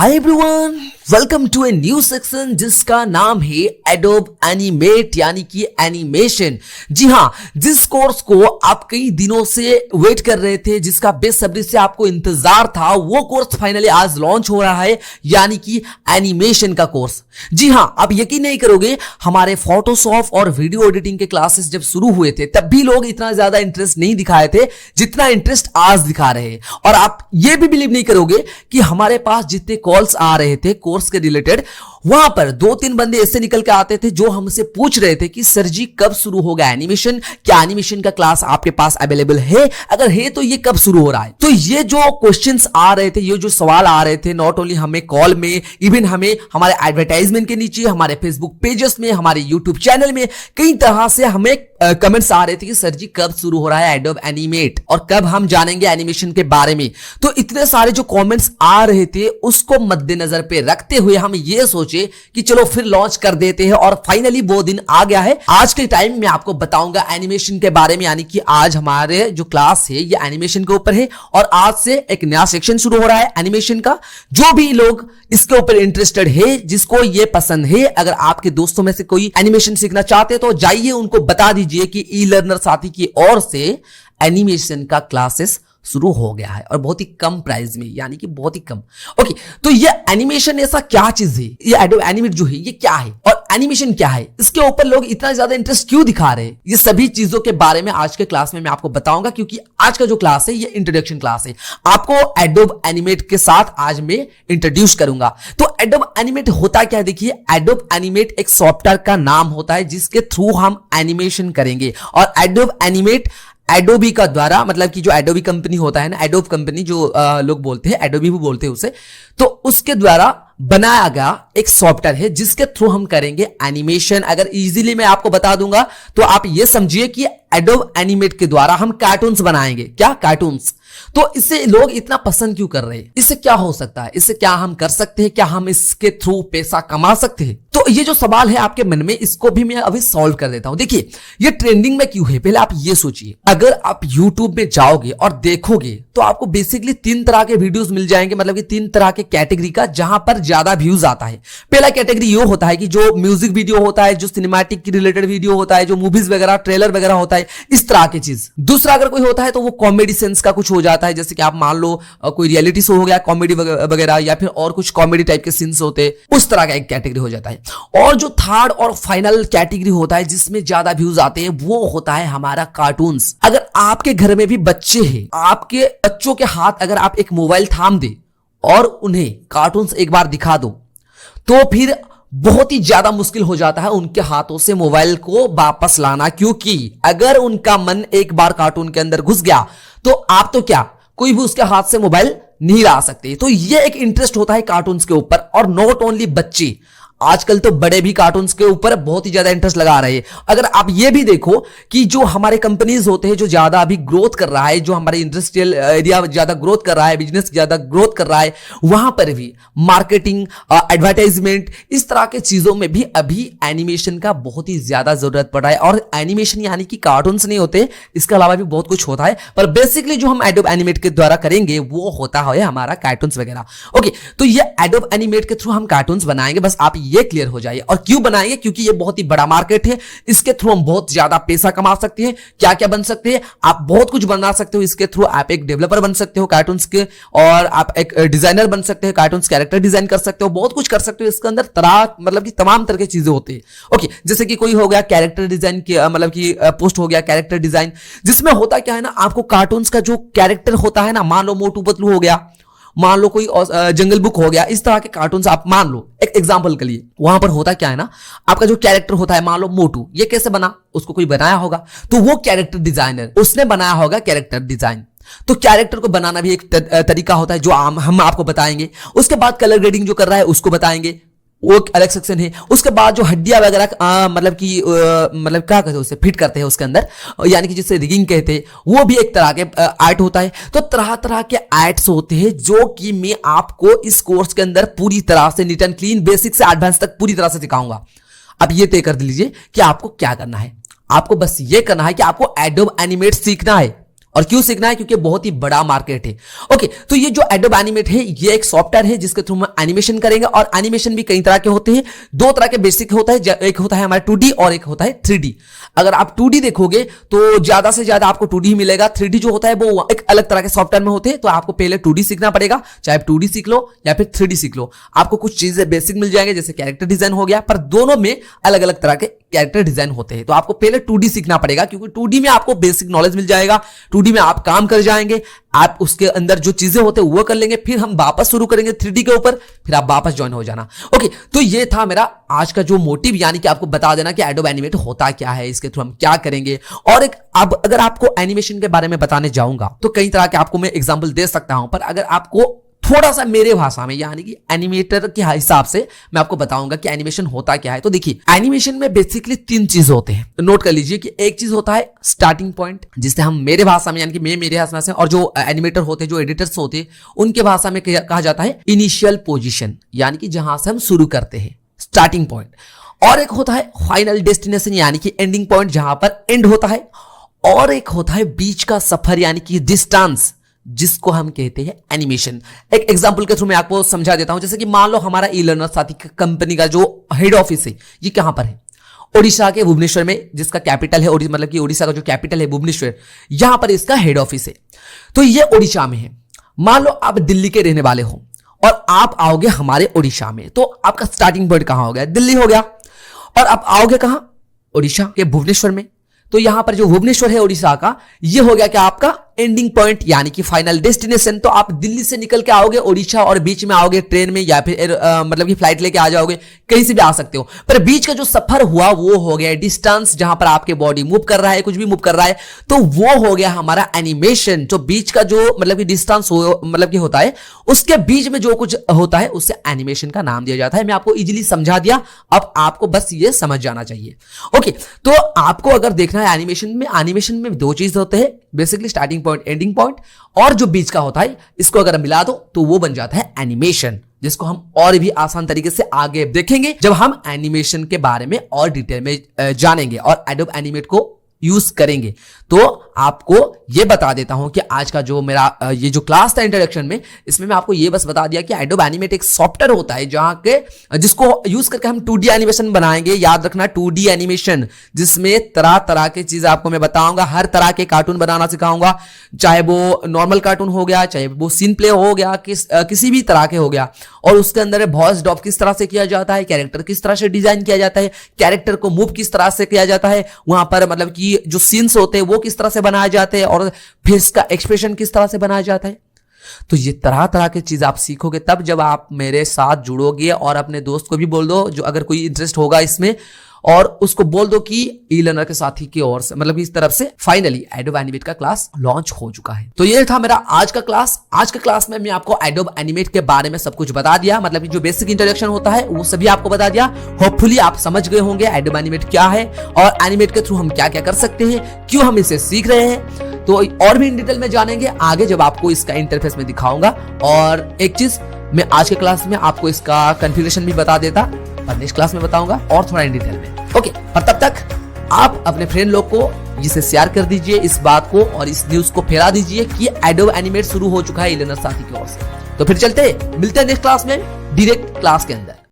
Hi everyone, welcome to a new section जिसका नाम है एडोब एनिमेट यानी कि एनिमेशन। जी हाँ, जिस कोर्स को आप कई दिनों से वेट कर रहे थे, जिसका बेसब्री से आपको इंतजार था, वो कोर्स फाइनली आज लॉन्च हो रहा है यानी कि एनिमेशन का कोर्स। जी हाँ, आप यकीन नहीं करोगे, हमारे फोटोशॉप और वीडियो एडिटिंग के क्लासेस जब शुरू हुए थे तब भी लोग इतना ज्यादा इंटरेस्ट नहीं दिखाए थे जितना इंटरेस्ट आज दिखा रहे हैं। और आप ये भी बिलीव नहीं करोगे कि हमारे पास जितने कॉल्स आ रहे थे कोर्स के रिलेटेड, वहां पर 2-3 बंदे ऐसे निकल के आते थे जो हमसे पूछ रहे थे कि सर जी कब शुरू होगा एनिमेशन, क्या एनिमेशन का क्लास आपके पास अवेलेबल है, अगर है तो ये कब शुरू हो रहा है। तो ये जो क्वेश्चंस आ रहे थे, ये जो सवाल आ रहे थे, नॉट ओनली हमें कॉल में, इवन हमें हमारे एडवर्टाइजमेंट के नीचे, हमारे फेसबुक पेजेस में, हमारे यूट्यूब चैनल में कई तरह से हमें कमेंट्स आ रहे थे कि सर जी कब शुरू हो रहा है एडोब एनिमेट और कब हम जानेंगे एनिमेशन के बारे में। तो इतने सारे जो कमेंट्स आ रहे थे उसको मद्देनजर पे रखते हुए हम ये सोचे कि चलो फिर लॉन्च कर देते हैं और फाइनली वो दिन आ गया है। आज के टाइम में आपको बताऊंगा एनिमेशन के बारे में, यानी कि आज हमारे जो क्लास है ये एनिमेशन के ऊपर है और आज से एक नया सेक्शन शुरू हो रहा है एनिमेशन का। जो भी लोग इसके ऊपर इंटरेस्टेड है, जिसको ये पसंद है, अगर आपके दोस्तों में से कोई एनिमेशन सीखना चाहते तो जाइए उनको बता दीजिए कि ई लर्नर साथी की ओर से एनिमेशन का क्लासेस शुरू हो गया है और बहुत ही कम प्राइस में, यानी कि बहुत ही कम। ओके, तो ये एनिमेशन ऐसा क्या चीज है, ये एडोब एनिमेट जो है ये क्या है और एनिमेशन क्या है, इसके ऊपर लोग इतना ज्यादा इंटरेस्ट क्यों दिखा रहे हैं, ये सभी चीजों के बारे में आज के क्लास में मैं आपको बताऊंगा। क्योंकि आज का जो क्लास है ये इंट्रोडक्शन क्लास है, आपको एडोब एनिमेट के साथ आज मैं इंट्रोड्यूस करूंगा। तो एडोब एनिमेट होता क्या है, देखिए एडोब एनिमेट एक सॉफ्टवेयर का नाम होता है जिसके थ्रू हम एनिमेशन करेंगे। और एडोब एनिमेट एडोबी का द्वारा, मतलब कि जो एडोबी कंपनी होता है ना, एडोब कंपनी जो लोग बोलते हैं, एडोबी भी बोलते हैं उसे, तो उसके द्वारा बनाया गया एक सॉफ्टवेयर है जिसके थ्रू हम करेंगे एनिमेशन। अगर इजीली मैं आपको बता दूंगा तो आप ये समझिए कि एडोब एनिमेट के द्वारा हम कार्टून्स बनाएंगे। क्या कार्टून्स? तो इससे लोग इतना पसंद क्यों कर रहे हैं? इससे क्या हो सकता है, इससे क्या हम कर सकते हैं, क्या हम इसके थ्रू पैसा कमा सकते हैं? तो ये जो सवाल है आपके मन में, इसको भी मैं अभी सॉल्व कर देता हूं। देखिए ये ट्रेंडिंग में क्यों है, पहले आप ये सोचिए। अगर आप YouTube में जाओगे और देखोगे तो आपको बेसिकली 3 तरह के वीडियोस मिल जाएंगे, मतलब कि 3 तरह के कैटेगरी का, जहां पर ज्यादा व्यूज आता है। पहला कैटेगरी ये होता है कि जो म्यूजिक वीडियो होता है, जो सिनेमैटिक की रिलेटेड वीडियो होता है, जो मूवीज वगैरह ट्रेलर वगैरह होता है, इस तरह की चीज। दूसरा अगर कोई होता है तो वो कॉमेडी सेंस का कुछ हो जाता है, जैसे कि आप मान लो कोई रियलिटी शो हो गया, कॉमेडी वगैरह, या फिर और कुछ कॉमेडी टाइप के सीन्स होते हैं, उस तरह का एक कैटेगरी हो जाता है। और जो थर्ड और फाइनल कैटेगरी होता है जिसमें ज्यादा व्यूज आते हैं, वो होता है हमारा कार्टून्स। अगर आपके घर में भी बच्चे हैं, आपके बच्चों के हाथ अगर आप एक मोबाइल थाम दे और उन्हें कार्टून्स एक बार दिखा दो तो फिर बहुत ही ज्यादा मुश्किल हो जाता है उनके हाथों से मोबाइल को वापस लाना। क्योंकि अगर उनका मन एक बार कार्टून के अंदर घुस गया तो आप तो क्या, कोई भी उसके हाथ से मोबाइल नहीं ला सकते। तो ये एक इंटरेस्ट होता है कार्टून्स के ऊपर। और नॉट ओनली बच्चे, आजकल तो बड़े भी कार्टून्स के ऊपर बहुत ही ज्यादा इंटरेस्ट लगा रहे हैं। अगर आप ये भी देखो कि जो हमारे कंपनीज होते हैं, जो ज्यादा अभी ग्रोथ कर रहा है, जो हमारे इंडस्ट्रियल एरिया ज्यादा ग्रोथ कर रहा है, बिजनेस ज्यादा ग्रोथ कर रहा है, वहां पर भी मार्केटिंग, एडवर्टाइजमेंट, इस तरह के चीजों में भी अभी एनिमेशन का बहुत ही ज्यादा जरूरत पड़ रहा है। और एनिमेशन यानी कि कार्टून्स नहीं होते, इसके अलावा भी बहुत कुछ होता है, पर बेसिकली जो हम एडोब एनिमेट के द्वारा करेंगे वो होता है हमारा कार्टून्स वगैरह। ओके, तो ये एडोब एनिमेट के थ्रू हम कार्टून्स बनाएंगे, बस आप ये क्लियर हो जाए। और क्यों बनाएंगे? क्योंकि ये बहुत ही बड़ा मार्केट है, इसके थ्रू हम बहुत ज्यादा पैसा कमा सकते हैं। क्या क्या बन सकते हैं? आप बहुत कुछ बना सकते हो इसके थ्रू। आप एक डेवलपर बन सकते हो कार्टून्स के, और आप एक डिजाइनर बन सकते हो, कार्टून्स कैरेक्टर डिजाइन कर सकते हो, बहुत कुछ कर सकते हो। इसके अंदर तरह, मतलब कि तमाम तरह की चीजें होती है। ओके, जैसे कि कोई हो गया कैरेक्टर डिजाइन की, मतलब कि पोस्ट हो गया कैरेक्टर डिजाइन, जिसमें होता क्या है ना, आपको कार्टून्स का जो कैरेक्टर होता है ना, मान लो मोटू पतलू हो गया, मान लो कोई जंगल बुक हो गया, इस तरह के कार्टून्स आप मान लो एक एग्जांपल के लिए। वहां पर होता क्या है ना, आपका जो कैरेक्टर होता है, मान लो मोटू, ये कैसे बना, उसको कोई बनाया होगा, तो वो कैरेक्टर डिजाइनर, उसने बनाया होगा कैरेक्टर डिजाइन। तो कैरेक्टर को बनाना भी एक तरीका होता है जो हम आपको बताएंगे। उसके बाद कलर ग्रेडिंग जो कर रहा है उसको बताएंगे, वो एक अलग सेक्शन है। उसके बाद जो हड्डियां वगैरह मतलब कि मतलब क्या कहते हैं उसे फिट करते हैं उसके अंदर, यानी कि जिससे रिगिंग कहते हैं, वो भी एक तरह के आर्ट होता है। तो तरह तरह के आर्ट्स होते हैं जो कि मैं आपको इस कोर्स के अंदर पूरी तरह से नीट एंड क्लीन, बेसिक से एडवांस तक पूरी तरह से सिखाऊंगा। अब ये तय कर लीजिए कि आपको क्या करना है। आपको बस ये करना है कि आपको एडोब एनिमेट सीखना है और क्यों सीखना है? क्योंकि बहुत ही बड़ा मार्केट है। ओके, तो ये जो एडोब एनिमेट है ये एक सॉफ्टवेयर है जिसके थ्रू हम एनिमेशन करेंगे। और एनिमेशन भी कई तरह के होते हैं, दो तरह के बेसिक होता है, एक होता है हमारा 2D और एक होता है 3D। अगर आप 2D देखोगे तो ज्यादा से ज्यादा आपको 2D ही मिलेगा। 3D जो होता है वो एक अलग तरह के सॉफ्टवेयर में होते हैं। तो आपको पहले 2D सीखना पड़ेगा, चाहे आप 2D सीख लो या फिर 3D सीख लो। आपको कुछ चीजें बेसिक मिल जाएंगे, जैसे कैरेक्टर डिजाइन हो गया, पर दोनों में अलग अलग तरह के कैरेक्टर डिजाइन होते हैं। तो आपको पहले 2D सीखना पड़ेगा, क्योंकि 2D में आपको बेसिक नॉलेज मिल जाएगा। 2D में आप काम कर जाएंगे, आप उसके अंदर जो चीजें होते हैं वो कर लेंगे, फिर हम वापस शुरू करेंगे 3D के ऊपर, फिर आप वापस ज्वाइन हो जाना। ओके, तो ये था मेरा आज का जो मोटिव, यानी कि आपको बता देना कि एडोब एनिमेट होता क्या है, इसके थ्रू हम क्या करेंगे। और एक अब अगर आपको एनिमेशन के बारे में बताने जाऊंगा तो कई तरह के आपको मैं एग्जांपल दे सकता हूं, पर अगर आपको थोड़ा सा मेरे भाषा में यानी कि एनिमेटर के हिसाब से मैं आपको बताऊंगा कि एनिमेशन होता क्या है। तो देखिए, एनिमेशन में बेसिकली 3 चीज होते हैं। तो नोट कर लीजिए कि एक चीज होता है स्टार्टिंग पॉइंट, जिसे हम मेरे भाषा में यानी कि मैं मेरे भाषा से, और जो एनिमेटर होते हैं, जो एडिटर्स होते हैं, उनके भाषा में कहा जाता है इनिशियल पोजीशन, यानी कि जहां से हम शुरू करते हैं, स्टार्टिंग पॉइंट। और एक होता है फाइनल डेस्टिनेशन, यानी कि एंडिंग पॉइंट, जहां पर एंड होता है। और एक होता है बीच का सफर, यानी कि डिस्टेंस, जिसको हम कहते हैं एनिमेशन। एक एग्जांपल के थ्रू मैं आपको समझा देता हूं। जैसे कि मान लो हमारा ई लर्नर साथी कंपनी का जो हेड ऑफिस है ये कहां पर है? ओडिशा के भुवनेश्वर में, जिसका कैपिटल है मतलब कि ओडिशा का जो कैपिटल है भुवनेश्वर, यहां पर इसका हेड ऑफिस है। तो ये ओडिशा में है। मान लो आप दिल्ली के रहने वाले हो और आप आओगे हमारे ओडिशा में, तो आपका स्टार्टिंग पॉइंट कहां हो गया? दिल्ली हो गया। और आप आओगे कहां? ओडिशा के भुवनेश्वर में। तो यहां पर जो भुवनेश्वर है ओडिशा का, ये हो गया क्या आपका एंडिंग पॉइंट, यानी कि फाइनल डेस्टिनेशन। तो आप दिल्ली से निकल के आओगे ओडिशा, और बीच में आओगे ट्रेन में या फिर मतलब कि फ्लाइट लेके आ जाओगे, कहीं से भी आ सकते हो। पर बीच का जो सफर हुआ वो हो गया डिस्टेंस, जहां पर आपके बॉडी मूव कर रहा है, कुछ भी मूव कर रहा है, तो वो हो गया हमारा एनिमेशन। जो बीच का जो मतलब कि डिस्टेंस मतलब कि होता है, उसके बीच में जो कुछ होता है उसे एनिमेशन का नाम दिया जाता है। मैं आपको इजीली समझा दिया, अब आपको बस ये समझ जाना चाहिए। ओके, तो आपको अगर देखना है एनिमेशन में 2 चीज होते हैं, basically starting point, ending point, और जो बीच का होता है, इसको अगर मिला दो तो वो बन जाता है एनिमेशन, जिसको हम और भी आसान तरीके से आगे देखेंगे जब हम एनिमेशन के बारे में और डिटेल में जानेंगे और एडोब एनिमेट को यूज करेंगे। तो आपको ये बता देता हूं कि आज का जो मेरा ये जो क्लास था इंट्रोडक्शन में, इसमें मैं आपको ये बस बता दिया कि एडोब एनिमेट एक सॉफ्टवेयर होता है जहां के जिसको यूज करके हम 2D एनिमेशन बनाएंगे। याद रखना 2D एनिमेशन, जिसमें तरह तरह की चीज आपको मैं बताऊंगा, हर तरह के कार्टून बनाना सिखाऊंगा, चाहे वो नॉर्मल कार्टून हो गया, चाहे वो सीन प्ले हो गया, किसी भी तरह के हो गया। और उसके अंदर वॉइस डॉब किस तरह से किया जाता है, कैरेक्टर किस तरह से डिजाइन किया जाता है, कैरेक्टर को मूव किस तरह से किया जाता है, वहां पर मतलब कि जो सीन्स होते हैं वो किस तरह से बनाए जाते हैं, और फेस का एक्सप्रेशन किस तरह से बनाया जाता है। तो ये तरह तरह की चीज आप सीखोगे तब जब आप मेरे साथ जुड़ोगे। और अपने दोस्त को भी बोल दो, जो अगर कोई इंटरेस्ट होगा इसमें, और उसको बोल दो कि ई लर्नर के साथी की ओर से मतलब इस तरफ से फाइनली एडोब एनिमेट का क्लास लॉन्च हो चुका है। तो ये था मेरा आज का क्लास। आज के क्लास में मैं आपको एडोब एनिमेट के बारे में सब कुछ बता दिया, मतलब कि जो बेसिक इंट्रोडक्शन होता है वो सभी आपको बता दिया। होपफुली आप समझ गए होंगे एडोब एनिमेट क्या है और एनिमेट के थ्रू हम क्या क्या कर सकते हैं, क्यों हम इसे सीख रहे हैं। तो और भी इन डिटेल में जानेंगे आगे जब आपको इसका इंटरफेस में दिखाऊंगा। और एक चीज मैं आज के क्लास में आपको इसका कॉन्फ़िगरेशन भी बता देता, पर नेक्स्ट क्लास में बताऊंगा और थोड़ा इन डिटेल में। ओके, और तब तक आप अपने फ्रेंड लोग को इसे शेयर कर दीजिए, इस बात को और इस न्यूज को फैला दीजिए कि एडोब एनिमेट शुरू हो चुका है ई लर्नर साथी की ओर से। तो फिर चलते मिलते हैं नेक्स्ट क्लास में, डायरेक्ट क्लास के अंदर।